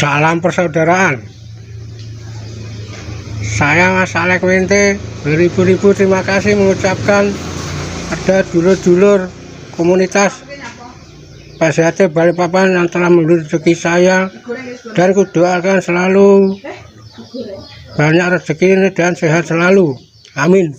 Salam persaudaraan. Saya Mas Alek Wente beribu-ribu terima kasih mengucapkan ada dulur-dulur komunitas PSHT Balikpapan yang telah memberi rezeki saya, dan kudoakan selalu banyak rezeki ini dan sehat selalu. Amin.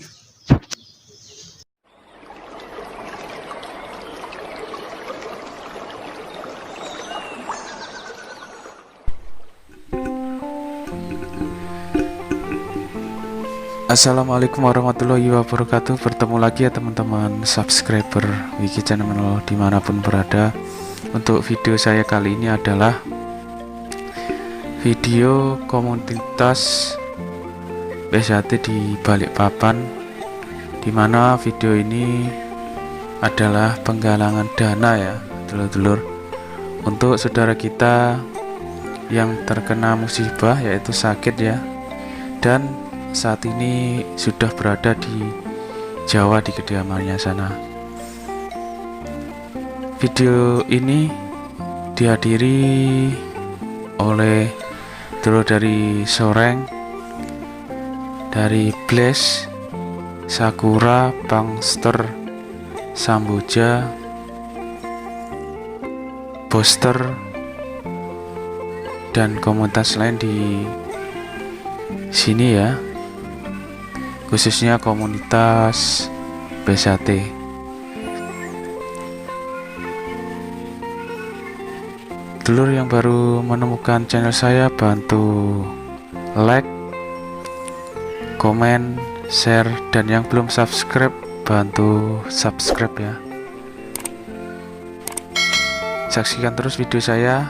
Assalamualaikum warahmatullahi wabarakatuh. Bertemu lagi ya teman-teman subscriber Wiki Channel dimanapun berada. Untuk video saya kali ini adalah video komunitas PSHT di Balikpapan, dimana video ini adalah penggalangan dana ya dulur-dulur, untuk saudara kita yang terkena musibah yaitu sakit ya, dan saat ini sudah berada di Jawa di kediamannya sana. Video ini dihadiri oleh dulur dari Soreng, dari Blaze, Sakura, Bangster, Samboja, Boster, dan komunitas lain di sini ya, khususnya komunitas PSHT. Dulur yang baru menemukan channel saya, bantu like, komen, share, dan yang belum subscribe bantu subscribe ya. Saksikan terus video saya.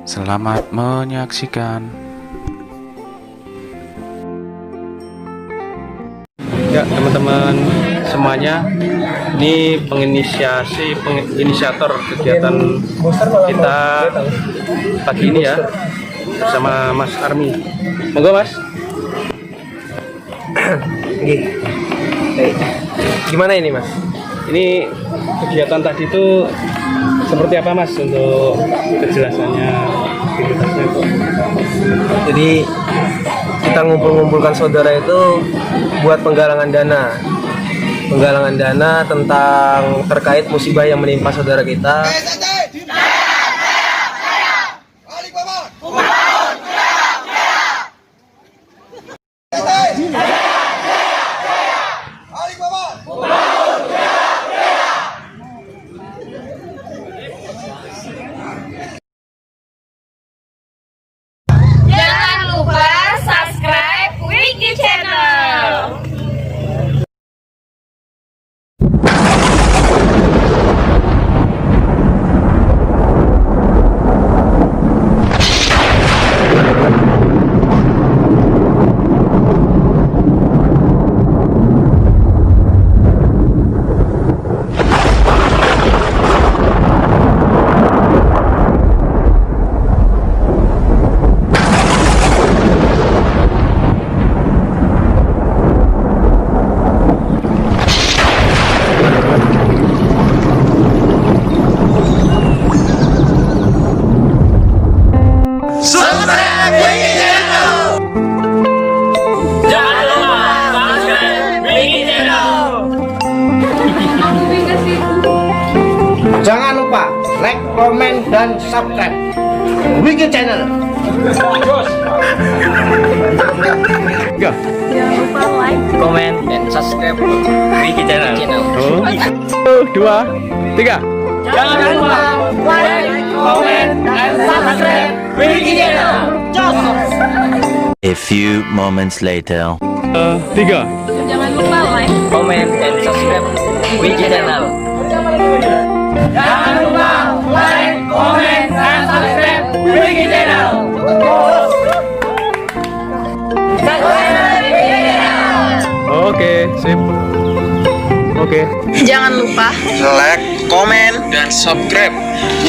Selamat menyaksikan. Ya teman-teman semuanya, ini inisiator kegiatan kita pagi ini ya, bersama Mas Army. Monggo Mas. Gimana ini Mas? Ini kegiatan tadi itu seperti apa Mas untuk kejelasannya, aktivitasnya? Jadi kita ngumpulkan saudara itu buat penggalangan dana tentang terkait musibah yang menimpa saudara kita. Jangan lupa subscribe Wiki Channel. Jangan lupa like, komen, dan subscribe Wiki Channel. Jangan lupa like, Komen, dan subscribe Wiki Channel. 1, 2, 3. Jangan lupa like, komen, dan subscribe Wiki Channel. A few moments later. 3. jangan lupa like, Komen, dan subscribe Wiki Channel. Jangan lupa like, komen, dan subscribe Wiki Channel. Oke, sip. Oke. jangan lupa like, komen, dan subscribe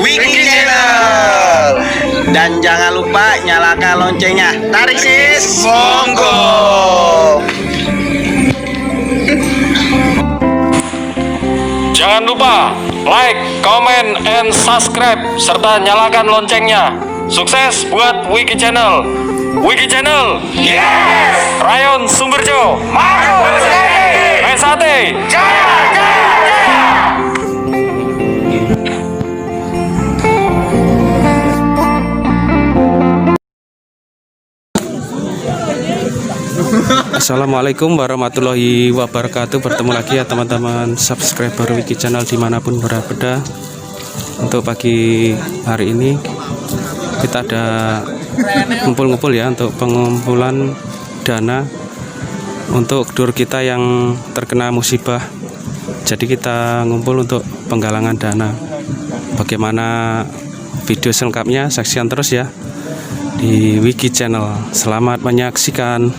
Wiki Channel. Dan jangan lupa nyalakan loncengnya. Tarik sis, monggo. Jangan lupa like, comment, and subscribe serta nyalakan loncengnya. Sukses buat Wiki Channel. Wiki Channel. Yes. Rayon Sumberjo. Maju. Sate. Jaya, jaya, jaya. Assalamualaikum warahmatullahi wabarakatuh. Bertemu lagi ya teman-teman subscriber Wiki Channel dimanapun berada. Untuk pagi hari ini kita ada ngumpul-ngumpul ya untuk pengumpulan dana untuk dulur kita yang terkena musibah. Jadi kita ngumpul untuk penggalangan dana. Bagaimana video selengkapnya saksikan terus ya di Wiki Channel. Selamat menyaksikan.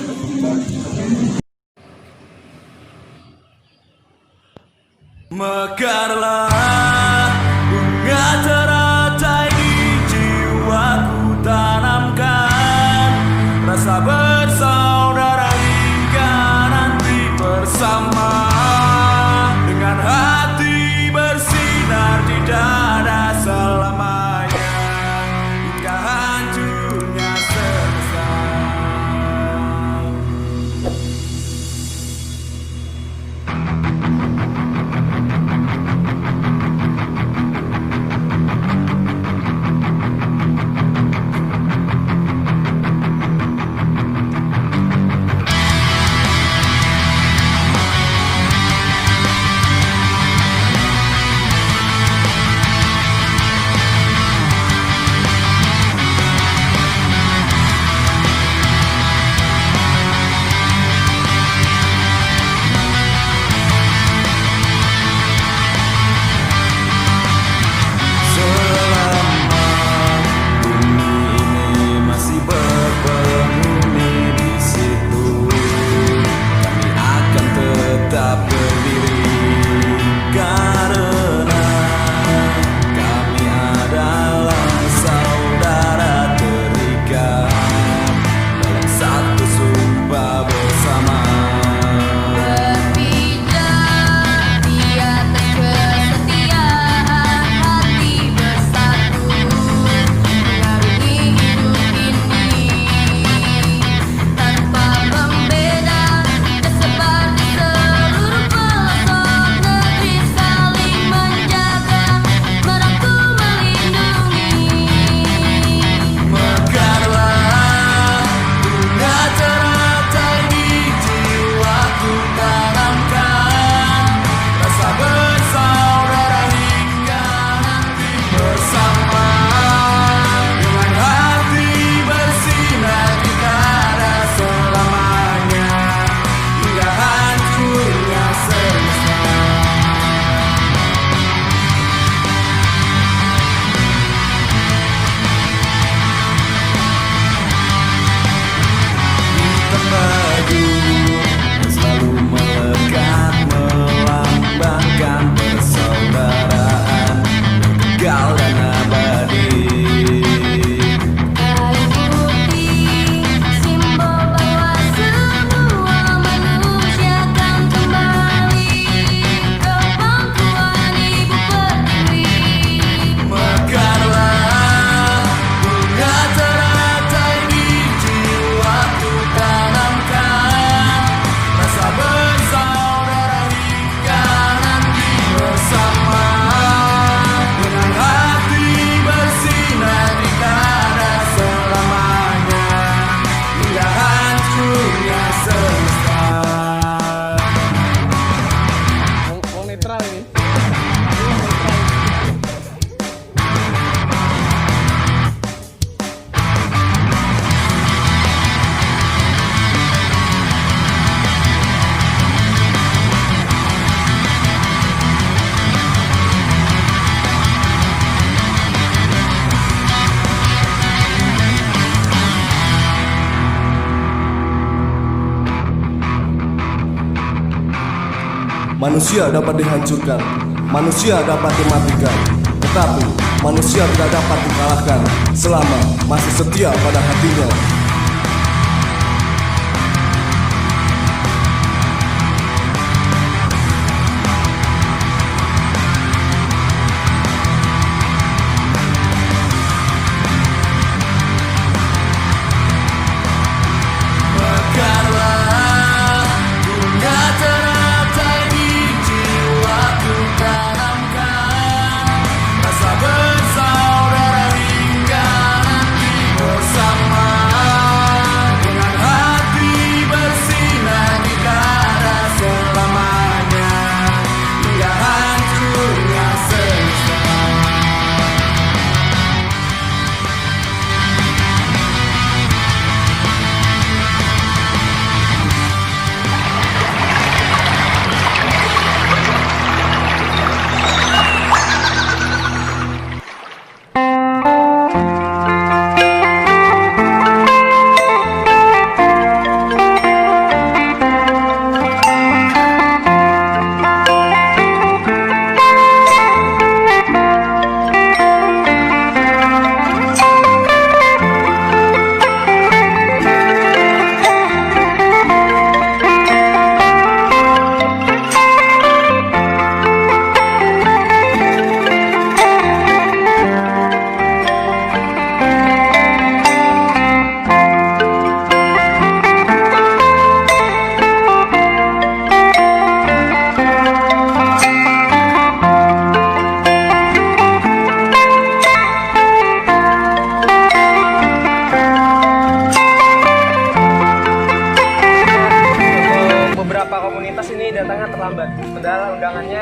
Mekarlah bunga teratai di jiwaku, tanamkan rasa bersaudara hingga nanti bersama, dengan hati bersinar di dada selamanya hingga hancurnya semesta. Manusia dapat dihancurkan, manusia dapat dimatikan, tetapi manusia tidak dapat dikalahkan selama masih setia pada hatinya.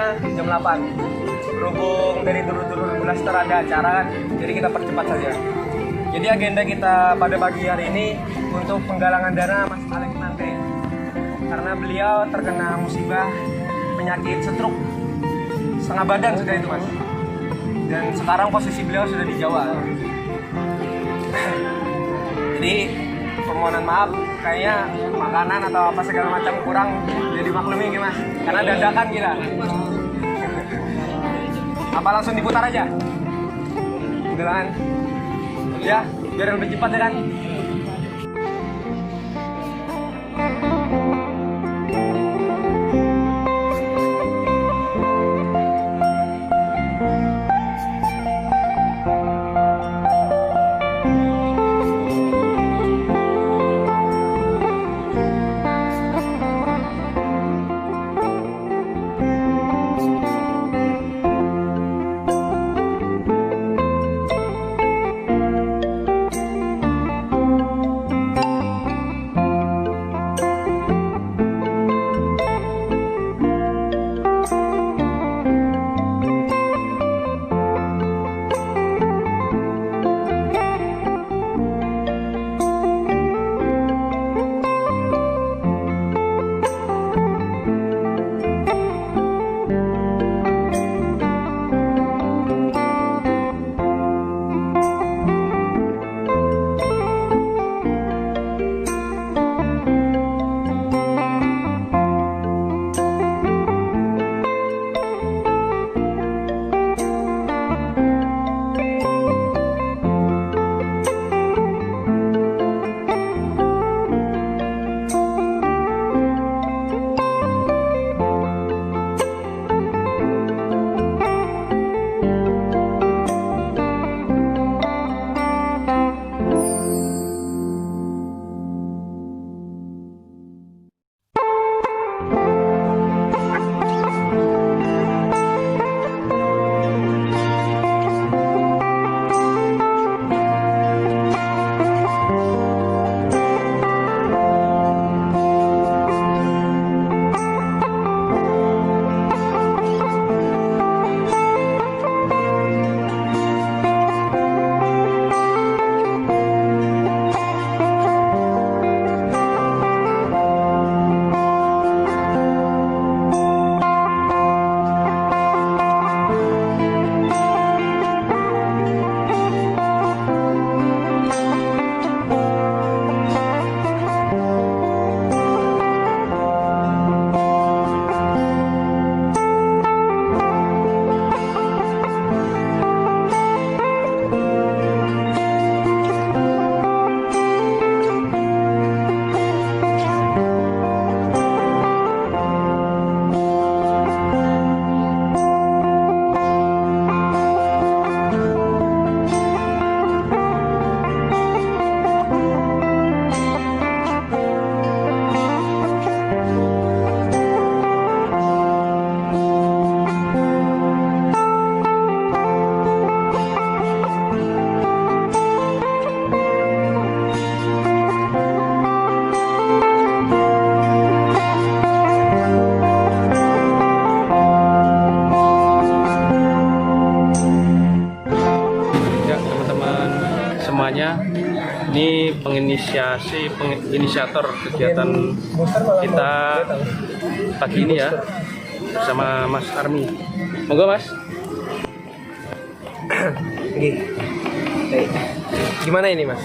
mulainya jam 8. Berhubung dari dulu-dulu Blaster ada acara kan, jadi kita percepat saja. Jadi agenda kita pada pagi hari ini untuk penggalangan dana Mas Alex Mante. Karena beliau terkena musibah penyakit stroke. Setengah badan sudah itu Mas. Dan sekarang posisi beliau sudah di Jawa. Jadi permohonan maaf, kayaknya makanan atau apa segala macam kurang, jadi maklumi gitu Mas. Karena dadakan kita. Apa langsung diputar aja? Beneran? Ya, biar lebih cepat ya kan? semuanya. Ini inisiator kegiatan kita pagi ini ya, bersama Mas Army. Monggo Mas. Gimana ini Mas?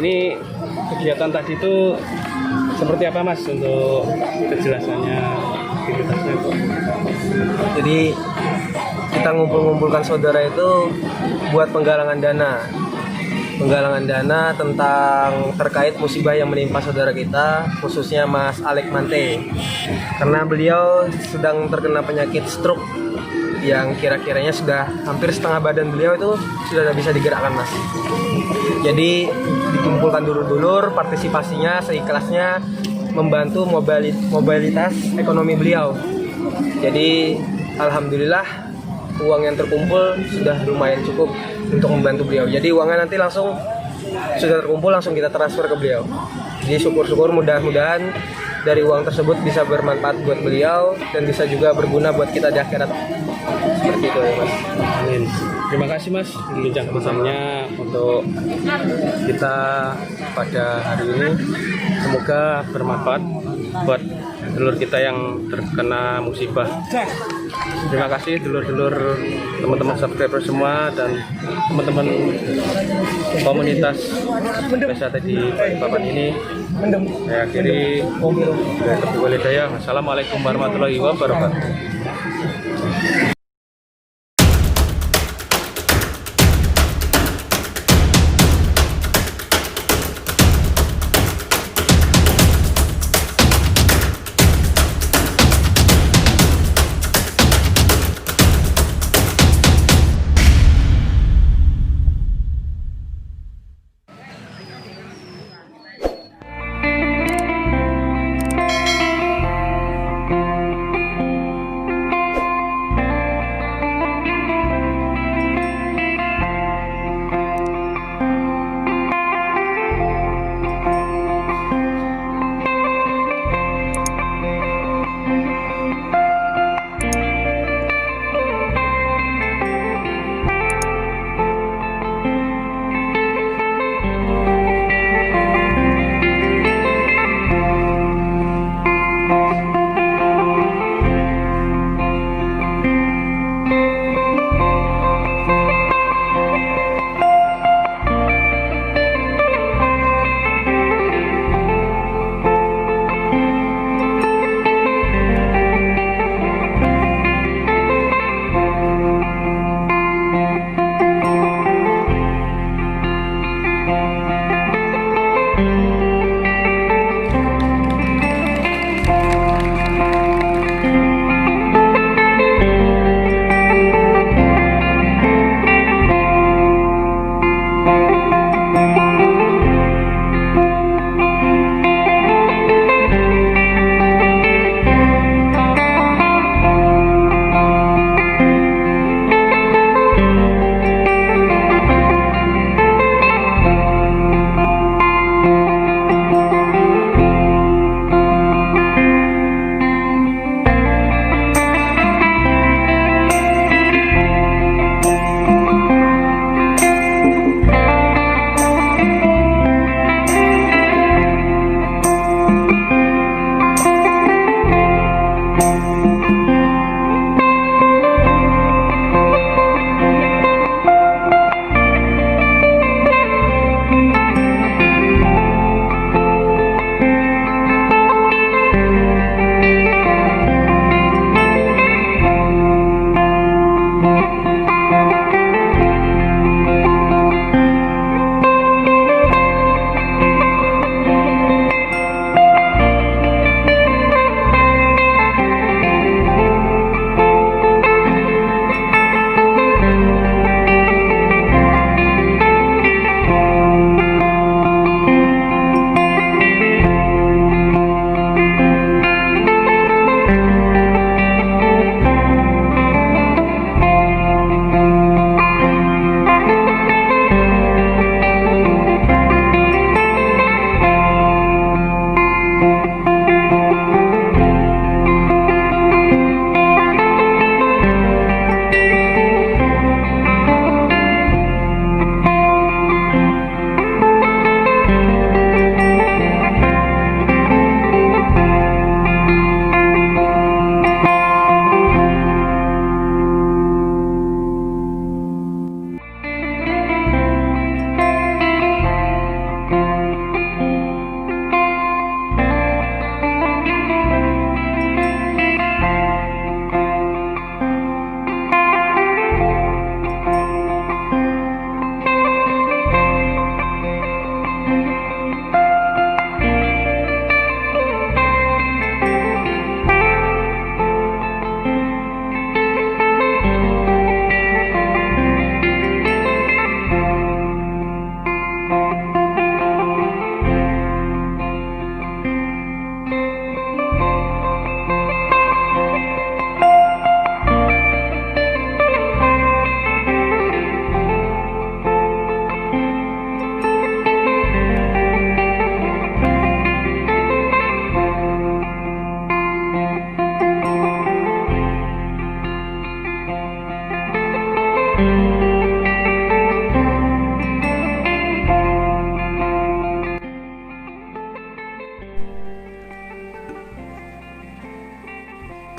Ini kegiatan tadi itu seperti apa Mas untuk kejelasannya aktivitasnya itu? Jadi kita ngumpulkan saudara itu buat penggalangan dana tentang terkait musibah yang menimpa saudara kita, khususnya Mas Alex Mante, karena beliau sedang terkena penyakit stroke yang kira-kiranya sudah hampir setengah badan beliau itu sudah tidak bisa digerakkan Mas. Jadi dikumpulkan dulur-dulur, partisipasinya seikhlasnya membantu mobilitas ekonomi beliau. Jadi alhamdulillah uang yang terkumpul sudah lumayan cukup untuk membantu beliau. Jadi uangnya nanti langsung sudah terkumpul, langsung kita transfer ke beliau. Jadi syukur-syukur mudah-mudahan dari uang tersebut bisa bermanfaat buat beliau dan bisa juga berguna buat kita di akhirat. Seperti itu ya Mas. Amin. Terima kasih Mas bincang-bincangnya untuk kita pada hari ini. Semoga bermanfaat buat dulur kita yang terkena musibah. Terima kasih dulur-dulur, teman-teman subscriber semua dan teman-teman komunitas wisata di Balikpapan ini. Saya akhiri dari Teguh Walidaya. Assalamualaikum warahmatullahi wabarakatuh.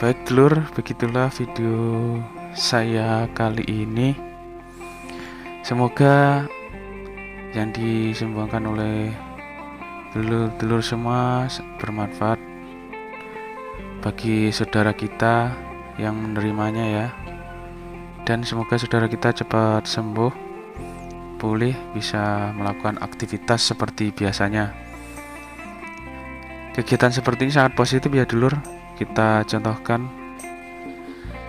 Baik dulur, begitulah video saya kali ini. Semoga yang disumbangkan oleh dulur-dulur semua bermanfaat bagi saudara kita yang menerimanya ya. Dan semoga saudara kita cepat sembuh, pulih, bisa melakukan aktivitas seperti biasanya. Kegiatan seperti ini sangat positif ya dulur. Kita contohkan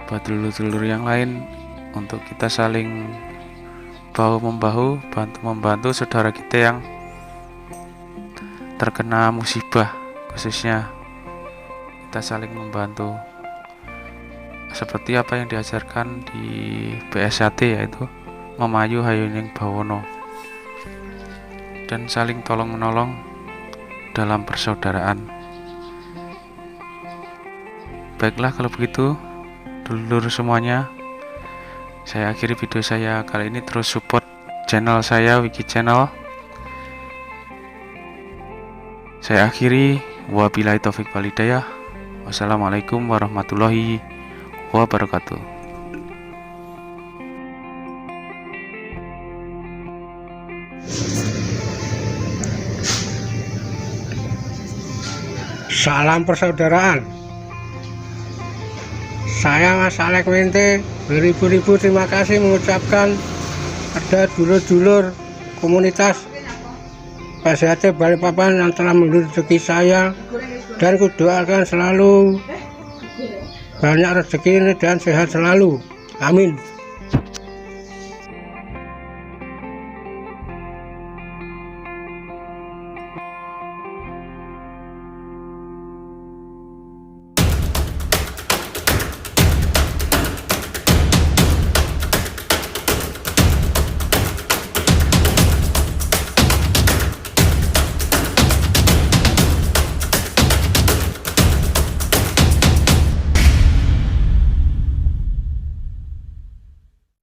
buat dulur-dulur yang lain untuk kita saling bahu-membahu, bantu-membantu saudara kita yang terkena musibah, khususnya kita saling membantu seperti apa yang diajarkan di BSAT, yaitu memayu hayuning bawono, dan saling tolong-menolong dalam persaudaraan. Baiklah kalau begitu dulur semuanya, saya akhiri video saya kali ini. Terus support channel saya, Wiki Channel. Saya akhiri, wabillahi taufik walhidayah. Wassalamualaikum warahmatullahi wabarakatuh. Salam persaudaraan. Saya Mas Alek Mente beribu-ribu terima kasih mengucapkan ada dulur-dulur komunitas PSHT Balikpapan yang telah memberi rezeki saya, dan kudoakan selalu banyak rezeki dan sehat selalu. Amin.